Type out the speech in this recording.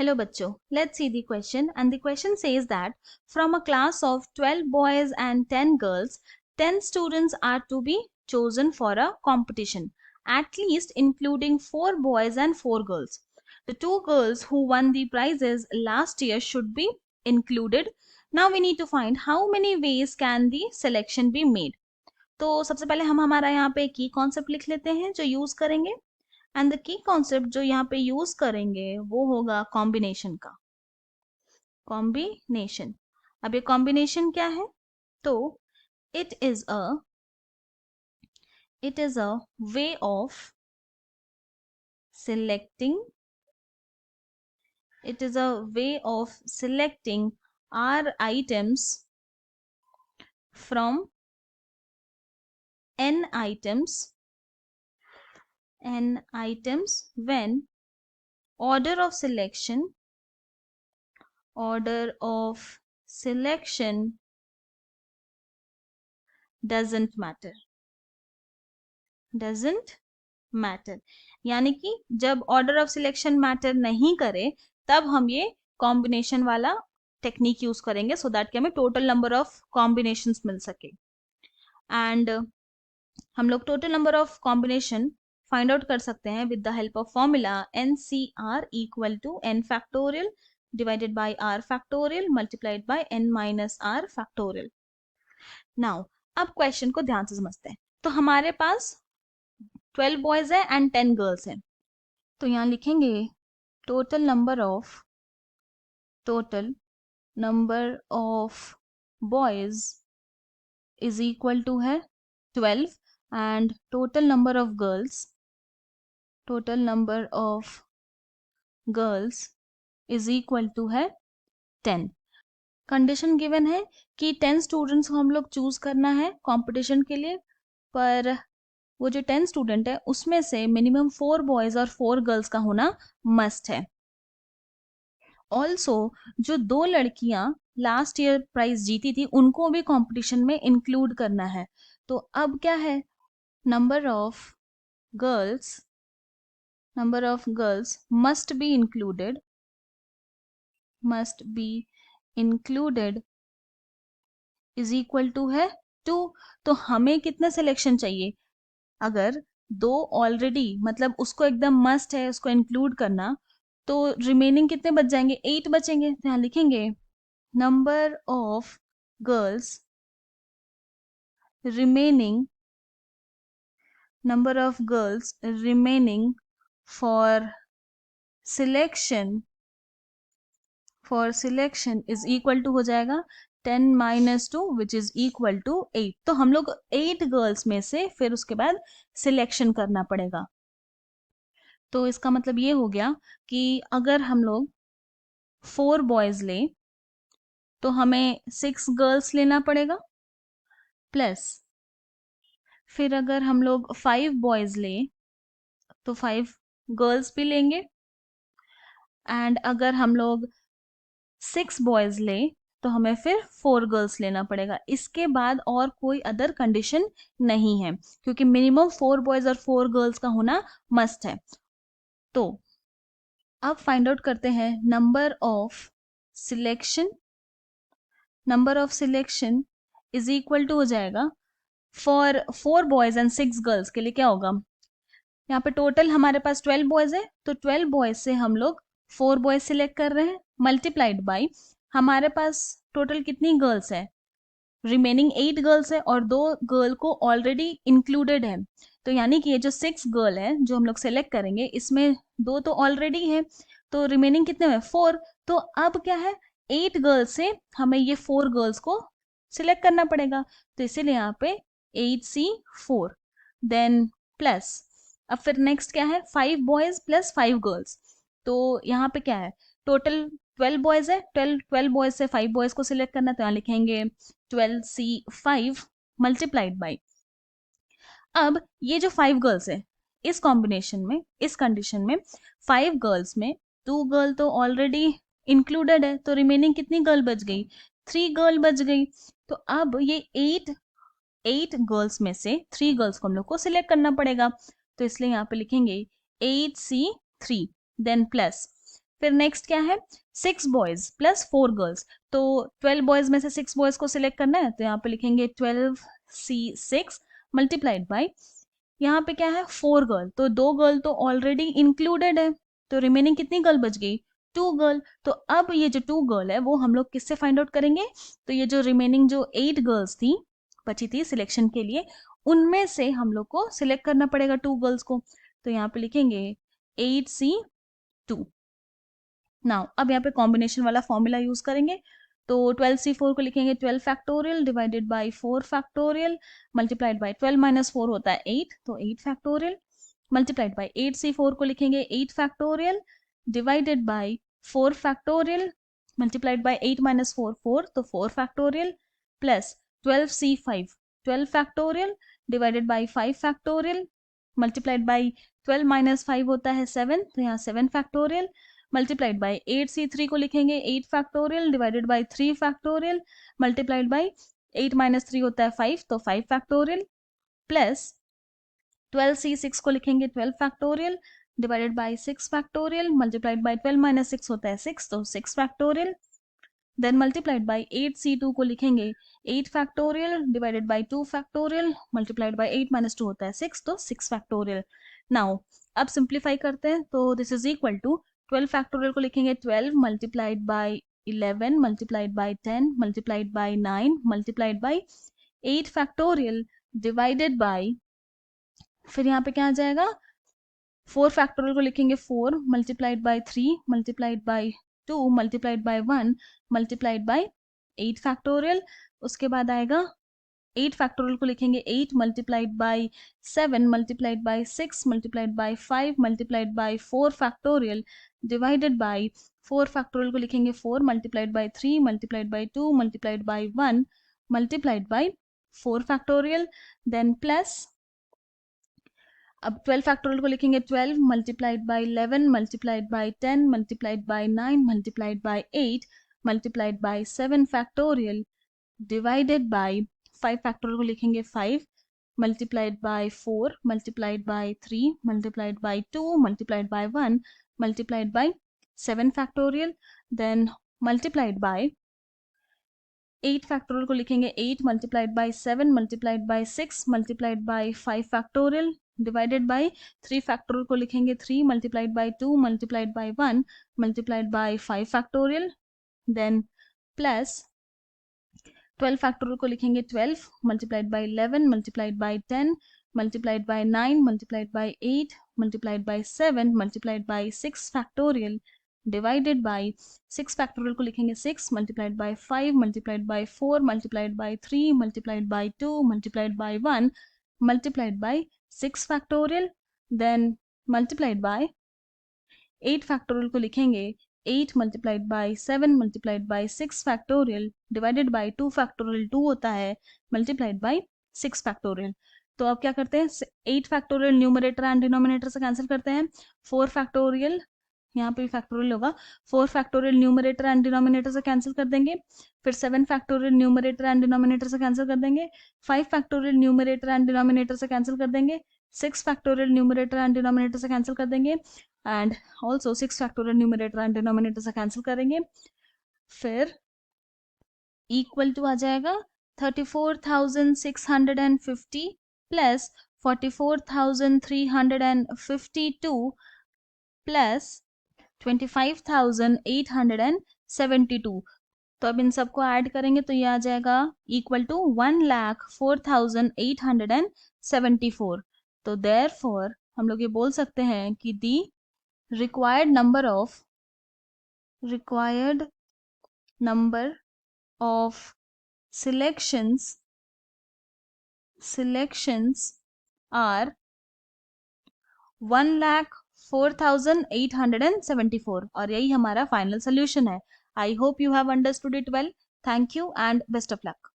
Hello bachcho, let's see the question, and the question says that from a class of 12 boys and 10 girls, 10 students are to be chosen for a competition, at least including 4 boys and 4 girls. The 2 girls who won the prizes last year should be included. Now we need to find how many ways can the selection be made. तो सबसे पहले हम हमारा यहाँ पे की concept लिख लेते हैं जो यूज करेंगे, एंड द की कॉन्सेप्ट जो यहाँ पे यूज करेंगे वो होगा कॉम्बिनेशन का। कॉम्बिनेशन, अब ये कॉम्बिनेशन क्या है? तो it is a way of selecting, it is a way of selecting r items from n items when order of selection doesn't matter, यानी कि जब ऑर्डर ऑफ सिलेक्शन मैटर नहीं करे तब हम ये कॉम्बिनेशन वाला टेक्निक यूज करेंगे सो दैट कि हमें टोटल नंबर ऑफ कॉम्बिनेशंस मिल सके। एंड हम लोग total number of combination find out कर सकते हैं with the help of formula NCR equal to n factorial divided by r factorial multiplied by n minus r factorial. Now अब question को ध्यान से समझते हैं। तो हमारे पास 12 बॉयज है एंड 10 गर्ल्स है, तो यहाँ लिखेंगे total number of boys is equal to है 12 and total number of girls is equal to है 10। कंडीशन गिवन है कि 10 स्टूडेंट्स को हम लोग चूज करना है कंपटीशन के लिए, पर वो जो 10 स्टूडेंट है उसमें से मिनिमम 4 बॉयज और 4 गर्ल्स का होना मस्ट है। ऑल्सो जो 2 लड़कियां लास्ट ईयर प्राइज जीती थी उनको भी कंपटीशन में इंक्लूड करना है। तो अब क्या है, number of girls must be included is equal to है 2। तो हमें कितना सिलेक्शन चाहिए? अगर 2 ऑलरेडी मतलब उसको एकदम मस्ट है उसको इंक्लूड करना, तो रिमेनिंग कितने बच जाएंगे? 8 बचेंगे। तो यहाँ लिखेंगे number of girls remaining for selection is equal to हो जाएगा 10 minus 2 which is equal to 8। तो हम लोग 8 गर्ल्स में से फिर उसके बाद सिलेक्शन करना पड़ेगा। तो इसका मतलब ये हो गया कि अगर हम लोग 4 बॉयज ले तो हमें 6 गर्ल्स लेना पड़ेगा, प्लस फिर अगर हम लोग 5 बॉयज ले तो 5 गर्ल्स भी लेंगे, एंड अगर हम लोग 6 बॉयज ले तो हमें फिर 4 गर्ल्स लेना पड़ेगा। इसके बाद और कोई अदर कंडीशन नहीं है क्योंकि मिनिमम 4 बॉयज और 4 गर्ल्स का होना मस्ट है। तो अब फाइंड आउट करते हैं number of selection is equal to हो जाएगा फॉर 4 बॉयज एंड 6 गर्ल्स के लिए क्या होगा, यहाँ पे टोटल हमारे पास 12 बॉयज है तो 12 बॉयज से हम लोग 4 बॉयज सिलेक्ट कर रहे हैं मल्टीप्लाइड बाई हमारे पास टोटल कितनी गर्ल्स है, रिमेनिंग 8 गर्ल्स है और 2 गर्ल को ऑलरेडी इंक्लूडेड है। तो यानी कि ये जो 6 गर्ल है जो हम लोग सेलेक्ट करेंगे इसमें 2 तो ऑलरेडी है, तो रिमेनिंग कितने में 4। तो अब क्या है, 8 गर्ल्स से हमें ये 4 गर्ल्स को सिलेक्ट करना पड़ेगा। तो इसीलिए यहाँ पे 8C4 देन प्लस अब फिर नेक्स्ट क्या है 5 बॉयज प्लस 5 गर्ल्स। तो यहाँ पे क्या है, टोटल 12 बॉयज है, 12 बॉयज से 5 बॉयज को सिलेक्ट करना, तो यहाँ लिखेंगे 12C5 मल्टीप्लाइड बाई अब ये जो 5 गर्ल्स है इस कंडीशन में 5 गर्ल्स में 2 गर्ल तो ऑलरेडी इंक्लूडेड है, तो रिमेनिंग कितनी गर्ल बच गई, 3 गर्ल बच गई। तो अब ये 8 गर्ल्स में से 3 गर्ल्स को हम लोग को सिलेक्ट करना पड़ेगा, तो इसलिए यहाँ पे लिखेंगे 8C3 देन प्लस फिर नेक्स्ट क्या है, 6 बॉयज प्लस 4 गर्ल्स, तो 12 बॉयज में से 6 बॉयज को सिलेक्ट करना है, तो यहाँ पे लिखेंगे 12C6 मल्टीप्लाइड बाई, यहाँ पे क्या है 4 गर्ल, तो 2 गर्ल तो ऑलरेडी इंक्लूडेड है, तो रिमेनिंग कितनी गर्ल बच गई, 2 गर्ल। तो अब ये जो 2 गर्ल है वो हम लोग किससे फाइंड आउट करेंगे, तो ये जो रिमेनिंग जो 8 गर्ल्स थी बची थी सिलेक्शन के लिए, उनमें से हम लोग को सिलेक्ट करना पड़ेगा 2 गर्ल्स को, तो यहाँ पे लिखेंगे 8C2। नाउ अब यहाँ पे कॉम्बिनेशन वाला फॉर्मूला यूज करेंगे, तो 12C4 को लिखेंगे 12 factorial divided by 4 factorial multiplied bye 12 minus 4 होता है 8, तो 8 फैक्टोरियल मल्टीप्लाइड बाय 8C4 को लिखेंगे 8 factorial divided by 4 factorial multiplied by 8 minus 4 4, तो 4 factorial plus 12C5 12 factorial divided by 5 factorial multiplied bye 12 minus 5 होता है 7, तो यहाँ 7 फैक्टोरियल मल्टीप्लाइड बाय 8C3 को लिखेंगे 8 factorial divided by 3 factorial multiplied by 8 minus 3 होता है 5, तो 5 फैक्टोरियल प्लस 12C6 को लिखेंगे 12 factorial divided by 6 factorial multiplied bye 12 minus 6 होता है 6, तो 6 factorial, then multiplied bye 8C2 को लिखेंगे 8 factorial divided by 2 factorial multiplied by 8 minus 2 होता है 6, तो 6 फैक्टोरियल। नाउ अब सिंप्लीफाई करते हैं, तो this is equal to 12 factorial को लिखेंगे 12 multiplied by 11 multiplied by 10 multiplied by 9 multiplied by 8 factorial divided by, फिर यहाँ पे क्या आ जाएगा 4 फैक्टोरियल को लिखेंगे 4 multiplied by 3 multiplied by 2 multiplied by 1 multiplied by 8 factorial, उसके बाद आएगा 8 फैक्टोरियल को लिखेंगे 8 multiplied by 7 multiplied by 6 multiplied by 5 multiplied by 4 factorial divided by 4 factorial को लिखेंगे 4 multiplied by 3 multiplied by 2 multiplied by 1 multiplied by 4 factorial, then plus अब 12 factorial को लिखेंगे 12 multiplied by 11 multiplied by 10 multiplied by 9 multiplied by 8 multiplied by 7 factorial divided by 5 factorial को लिखेंगे 5 multiplied by 4 multiplied by 3 multiplied by 2 multiplied by 1 multiplied by 7 factorial, then multiplied by 8 factorial को लिखेंगे 8 multiplied by 7 multiplied by 6 multiplied by 5 factorial divided by 3 factorial को लिखेंगे 3 multiplied by 2 multiplied by 1 multiplied by 5 factorial, then plus 12 factorial को लिखेंगे 12 multiplied by 11 multiplied by 10 multiplied by 9 multiplied by 8 multiplied by 7 multiplied by 6 factorial divided by 6 factorial को लिखेंगे 6 multiplied by 5 multiplied by 4 multiplied by 3 multiplied by 2 multiplied by 1 multiplied by 6 factorial, then multiplied by 8 factorial को लिखेंगे 8 multiplied by 7 multiplied by 6 factorial divided by 2 factorial 2 होता है multiplied by 6 factorial. तो अब क्या करते हैं 8 फैक्टोरियल न्यूमरेटर एंड डिनोमिनेटर से कैंसिल करते हैं, 4 फैक्टोरियल यहाँ पे भी फैक्टोरियल होगा, 4 फैक्टोरियल न्यूमरेटर एंड डिनोमिनेटर से कैंसिल कर देंगे, फिर 7 फैक्टोरियल न्यूमरेटर एंड डिनोमिनेटर से कैंसिल कर देंगे, 5 फैक्टोरियल न्यूमरेटर एंड डिनोमिनेटर से कैंसिल कर देंगे, 6 फैक्टोरियल न्यूमरेटर एंड डिनोमिनेटर से कैंसिल कर देंगे, and also 6 factorial numerator and denominator से कैंसिल करेंगे, फिर इक्वल टू आ जाएगा 34,650 प्लस 44,352 प्लस 25,872। तो अब इन सबको ऐड करेंगे तो ये आ जाएगा इक्वल टू 1,04,874। तो देयरफॉर हम लोग ये बोल सकते हैं कि the required number of selections are 1,04,874 और यही हमारा फाइनल सोल्यूशन है। I hope you have understood it well. Thank you and best of luck.